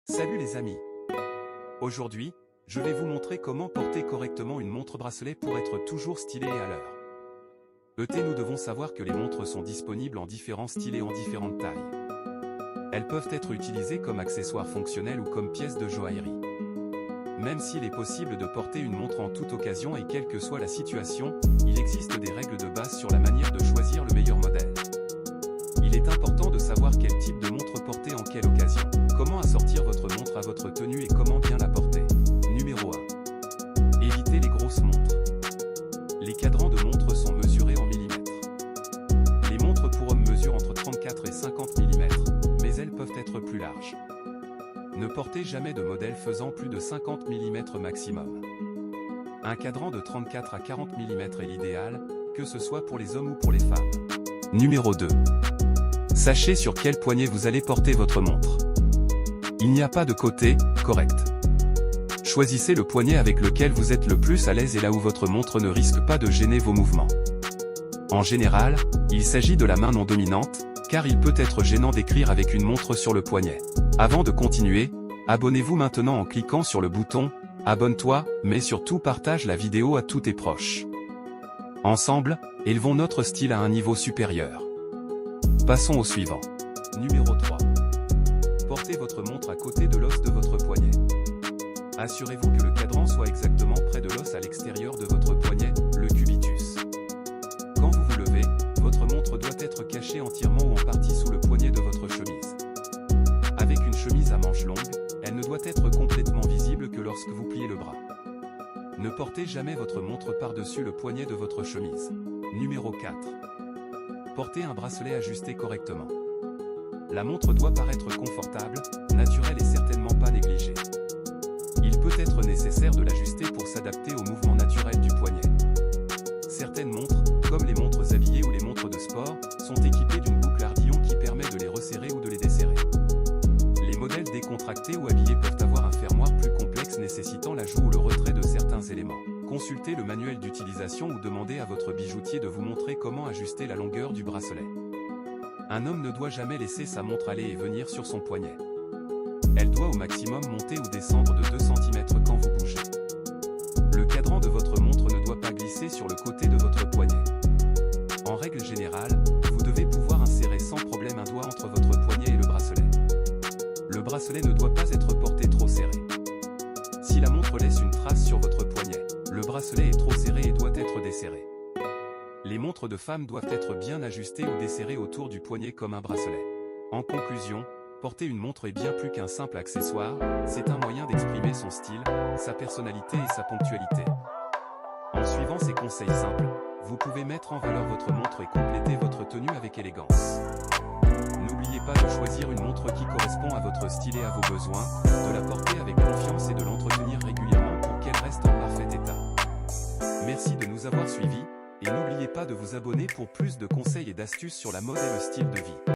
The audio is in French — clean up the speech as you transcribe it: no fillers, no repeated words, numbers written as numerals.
Salut les amis! Aujourd'hui, je vais vous montrer comment porter correctement une montre bracelet pour être toujours stylé et à l'heure. Nous devons savoir que les montres sont disponibles en différents styles et en différentes tailles. Elles peuvent être utilisées comme accessoires fonctionnels ou comme pièces de joaillerie. Même s'il est possible de porter une montre en toute occasion et quelle que soit la situation, il existe des règles de base sur la manière de choisir le meilleur modèle. Il est important de savoir quel type de montre porter en quelle occasion, comment assortir votre montre à votre tenue et comment bien la porter. Numéro 1. Évitez les grosses montres. Les cadrans de montres sont mesurés en millimètres. Les montres pour hommes mesurent entre 34 et 50 mm, mais elles peuvent être plus larges. Ne portez jamais de modèle faisant plus de 50 mm maximum. Un cadran de 34 à 40 mm est l'idéal, que ce soit pour les hommes ou pour les femmes. Numéro 2. Sachez sur quel poignet vous allez porter votre montre. Il n'y a pas de côté correct. Choisissez le poignet avec lequel vous êtes le plus à l'aise et là où votre montre ne risque pas de gêner vos mouvements. En général, il s'agit de la main non dominante, car il peut être gênant d'écrire avec une montre sur le poignet. Avant de continuer, abonnez-vous maintenant en cliquant sur le bouton « Abonne-toi », mais surtout partage la vidéo à tous tes proches. Ensemble, élevons notre style à un niveau supérieur. Passons au suivant. Numéro 3. Portez votre montre à côté de l'os de votre poignet. Assurez-vous que le cadran soit exactement près de l'os à l'extérieur de votre poignet, le cubitus. Quand vous vous levez, votre montre doit être cachée entièrement ou en partie sous le poignet de votre chemise. Avec une chemise à manches longues, elle ne doit être complètement visible que lorsque vous pliez le bras. Ne portez jamais votre montre par-dessus le poignet de votre chemise. Numéro 4. Portez un bracelet ajusté correctement. La montre doit paraître confortable, naturelle et certainement pas négligée. Il peut être nécessaire de l'ajuster pour s'adapter au mouvement naturel du poignet. Certaines montres, comme les montres habillées ou les montres de sport, sont équipées d'une boucle ardillon qui permet de les resserrer ou de les desserrer. Les modèles décontractés ou habillés peuvent avoir un fermoir plus complexe nécessitant l'ajout ou le retrait de certains éléments. Consultez le manuel d'utilisation ou demandez à votre bijoutier de vous montrer comment ajuster la longueur du bracelet. Un homme ne doit jamais laisser sa montre aller et venir sur son poignet. Elle doit au maximum monter ou descendre de 2 cm quand vous bougez. Le cadran de votre montre ne doit pas glisser sur le côté de votre poignet. En règle générale, vous devez pouvoir insérer sans problème un doigt entre votre poignet et le bracelet. Le bracelet ne doit pas être porté trop serré. Si la montre laisse une trace sur votre poignet, le bracelet est trop serré et doit être desserré. Les montres de femmes doivent être bien ajustées ou desserrées autour du poignet comme un bracelet. En conclusion, porter une montre est bien plus qu'un simple accessoire, c'est un moyen d'exprimer son style, sa personnalité et sa ponctualité. En suivant ces conseils simples, vous pouvez mettre en valeur votre montre et compléter votre tenue avec élégance. N'oubliez pas de choisir une montre qui correspond à votre style et à vos besoins, de la porter avec confiance et de l'entretenir régulièrement pour qu'elle reste en parfait état. Merci de nous avoir suivis, et n'oubliez pas de vous abonner pour plus de conseils et d'astuces sur la mode et le style de vie.